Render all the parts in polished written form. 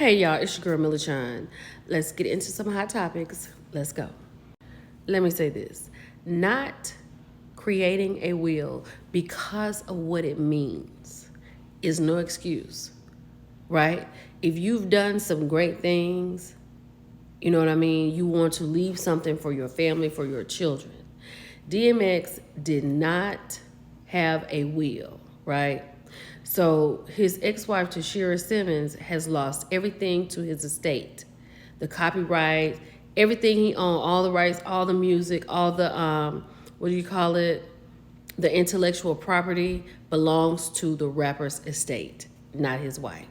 Hey y'all, it's your girl Millie Chan. Let's get into some hot topics. Let's go. Let me say this. Not creating a will because of what it means is no excuse, right? If you've done some great things, you know what I mean? You want to leave something for your family, for your children. DMX did not have a will, right? So his ex-wife, Tashira Simmons, has lost everything to his estate. The copyright, everything he owned, all the rights, all the music, all the, what do you call it? The intellectual property belongs to the rapper's estate, not his wife.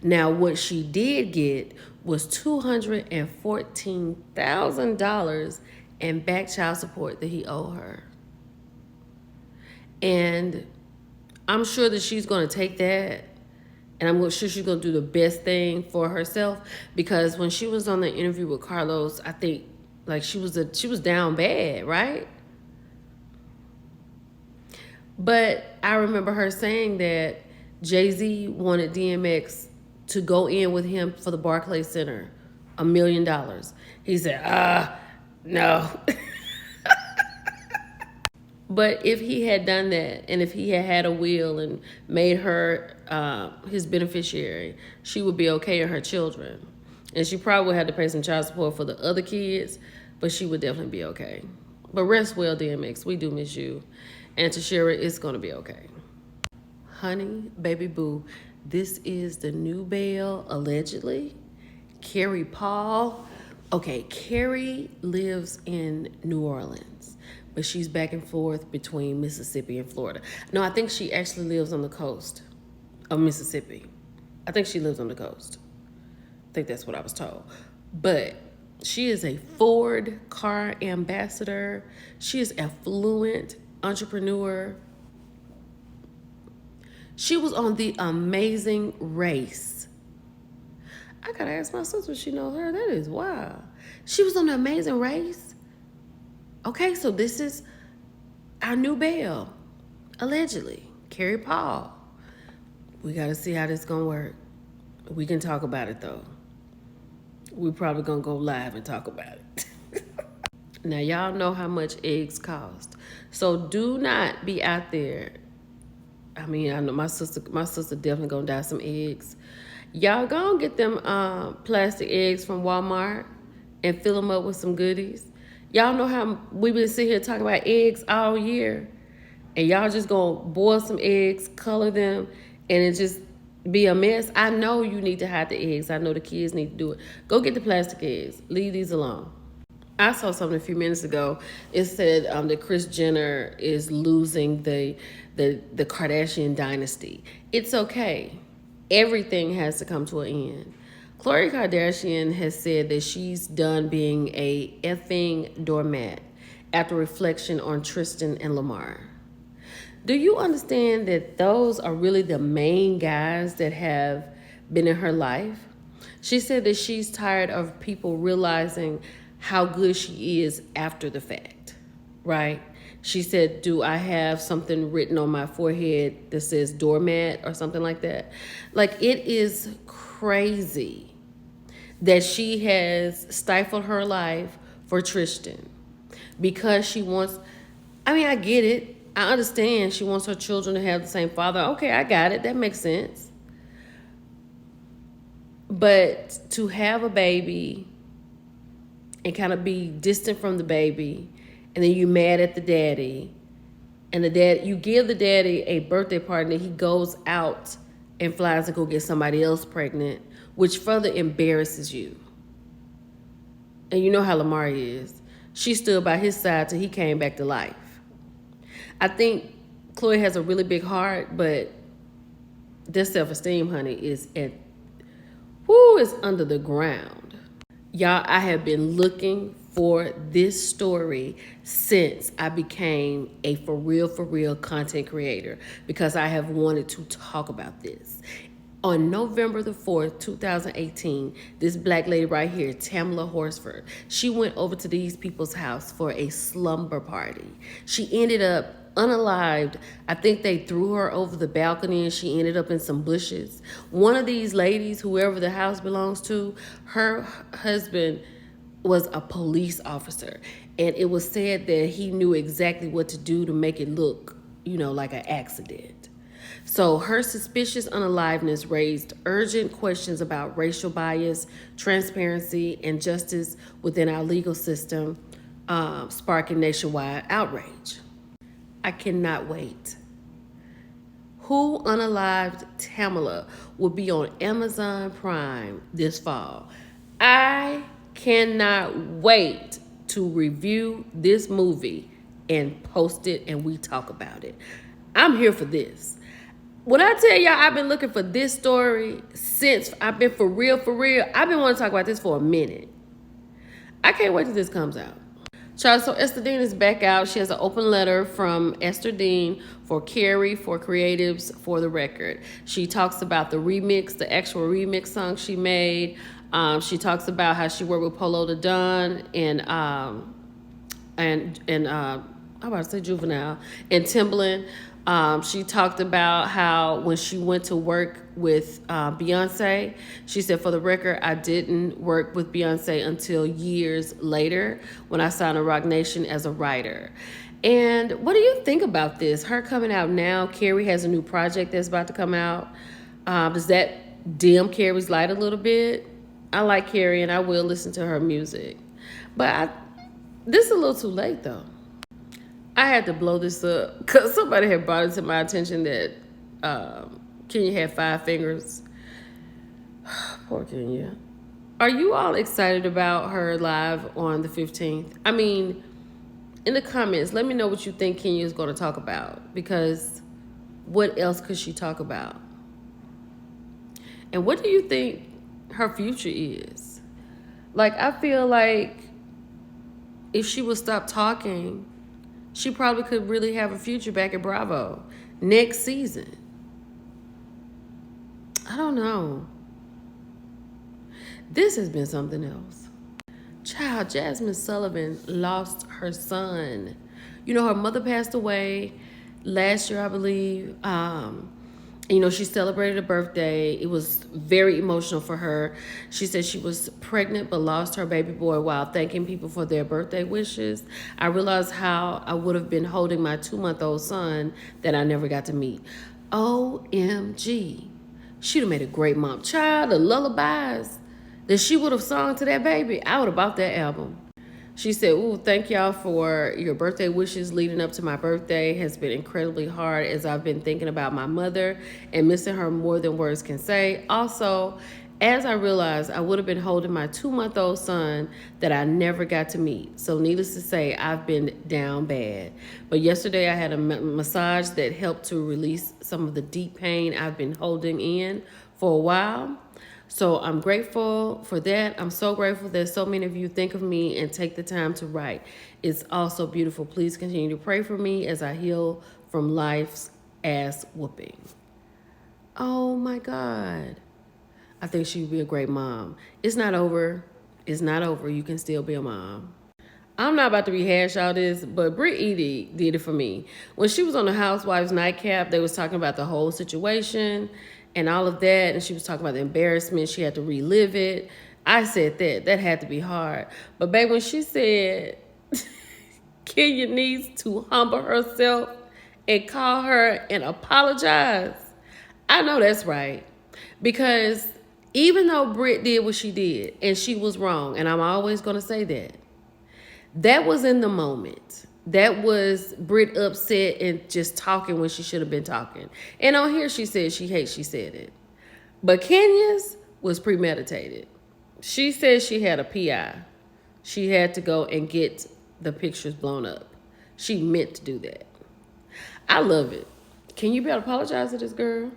Now, what she did get was $214,000 in back child support that he owed her. And I'm sure that she's going to take that, and I'm sure she's going to do the best thing for herself, because when she was on the interview with Carlos, I think like she was down bad, right? But I remember her saying that Jay-Z wanted DMX to go in with him for the Barclays Center, $1 million. He said, no. But if he had done that, and if he had had a will and made her his beneficiary, she would be okay, and her children. And she probably would have to pay some child support for the other kids, but she would definitely be okay. But rest well, DMX. We do miss you. And Tashira, it's going to be okay. Honey, baby boo, this is the new bail, allegedly. Keri Paul. Okay, Keri lives in New Orleans, but she's back and forth between Mississippi and Florida. No, I think she actually lives on the coast of Mississippi. I think she lives on the coast. I think that's what I was told. But she is a Ford car ambassador. She is a fluent entrepreneur. She was on The Amazing Race. I gotta ask my sister if she knows her. That is wild. She was on The Amazing Race. Okay, so this is our new bail, allegedly. Keri Paul. We gotta see how this gonna work. We can talk about it though. We're probably gonna go live and talk about it. Now y'all know how much eggs cost. So do not be out there. I mean, I know my sister definitely gonna die some eggs. Y'all gonna get them plastic eggs from Walmart and fill them up with some goodies. Y'all know how we've been sitting here talking about eggs all year, and y'all just gonna boil some eggs, color them, and it just be a mess. I know you need to hide the eggs. I know the kids need to do it. Go get the plastic eggs. Leave these alone. I saw something a few minutes ago. It said that Kris Jenner is losing the Kardashian dynasty. It's okay. Everything has to come to an end. Khloe Kardashian has said that she's done being a effing doormat after reflection on Tristan and Lamar. Do you understand that those are really the main guys that have been in her life? She said that she's tired of people realizing how good she is after the fact, right? She said, do I have something written on my forehead that says doormat or something like that? Like, it is crazy that she has stifled her life for Tristan because she wants, I mean, I get it. I understand she wants her children to have the same father. Okay, I got it. That makes sense. But to have a baby and kind of be distant from the baby, and then you mad at the daddy, and you give the daddy a birthday party, and he goes out and flies to go get somebody else pregnant, which further embarrasses you. And you know how Lamar is. She stood by his side till he came back to life. I think Khloe has a really big heart, but their self-esteem, honey, is under the ground. Y'all, I have been looking for this story since I became a for real content creator, because I have wanted to talk about this. On November the 4th, 2018, this black lady right here, Tamla Horsford, she went over to these people's house for a slumber party. She ended up unalived. I think they threw her over the balcony and she ended up in some bushes. One of these ladies, whoever the house belongs to, her husband was a police officer. And it was said that he knew exactly what to do to make it look, like an accident. So her suspicious unaliveness raised urgent questions about racial bias, transparency, and justice within our legal system, sparking nationwide outrage. I cannot wait. Who Unalived Tamla will be on Amazon Prime this fall. I cannot wait to review this movie and post it and we talk about it. I'm here for this. When I tell y'all I've been looking for this story since I've been for real, I've been wanting to talk about this for a minute. I can't wait till this comes out. Child, so Esther Dean is back out. She has an open letter from Esther Dean for Keri, for Creatives, for the Record. She talks about the remix, the actual remix song she made. She talks about how she worked with Polo the Don and I'm about to say Juvenile and Timbaland. She talked about how when she went to work with Beyonce, she said, for the record, I didn't work with Beyonce until years later when I signed a Roc Nation as a writer. And what do you think about this? Her coming out now. Carrie has a new project that's about to come out. Does that dim Carrie's light a little bit? I like Carrie and I will listen to her music. But this is a little too late though. I had to blow this up because somebody had brought it to my attention that Kenya had 5 fingers. Poor Kenya. Are you all excited about her live on the 15th? I mean, in the comments, let me know what you think Kenya is going to talk about, because what else could she talk about? And what do you think her future is? Like, I feel like if she would stop talking, she probably could really have a future back at Bravo next season. I don't know. This has been something else. Child, Jazmine Sullivan lost her son. Her mother passed away last year, I believe. She celebrated a birthday. It was very emotional for her. She said she was pregnant but lost her baby boy while thanking people for their birthday wishes. I realized how I would have been holding my 2-month-old son that I never got to meet. OMG. She'd have made a great mom. Child, the lullabies that she would have sung to that baby, I would have bought that album. She said, ooh, thank y'all for your birthday wishes leading up to my birthday. Has been incredibly hard as I've been thinking about my mother and missing her more than words can say. Also, as I realized I would have been holding my 2-month-old son that I never got to meet. So needless to say, I've been down bad. But yesterday I had a massage that helped to release some of the deep pain I've been holding in for a while. So I'm grateful for that. I'm so grateful that so many of you think of me and take the time to write. It's also beautiful. Please continue to pray for me as I heal from life's ass whooping. Oh my God. I think she would be a great mom. It's not over. It's not over. You can still be a mom. I'm not about to rehash all this, but Brit did it for me. When she was on the Housewives Nightcap, they was talking about the whole situation and all of that, and she was talking about the embarrassment. She had to relive it. I said that had to be hard. But babe, when she said Kenya needs to humble herself and call her and apologize, I know that's right. Because even though Brit did what she did, and she was wrong, and I'm always going to say that was in the moment. That was Brit upset and just talking when she should have been talking. And on here she said she said it. But Kenya's was premeditated. She said she had a PI. She had to go and get the pictures blown up. She meant to do that. I love it. Can you be able to apologize to this girl?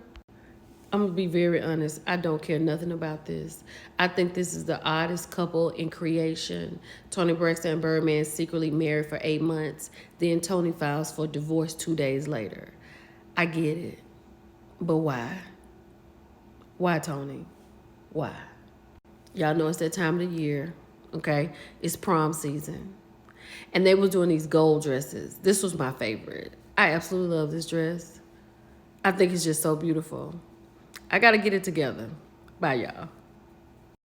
I'm going to be very honest. I don't care nothing about this. I think this is the oddest couple in creation. Toni Braxton and Birdman secretly married for 8 months. Then Toni files for divorce 2 days later. I get it. But why? Why, Toni? Why? Y'all know it's that time of the year, okay? It's prom season. And they was doing these gold dresses. This was my favorite. I absolutely love this dress. I think it's just so beautiful. I got to get it together. Bye, y'all.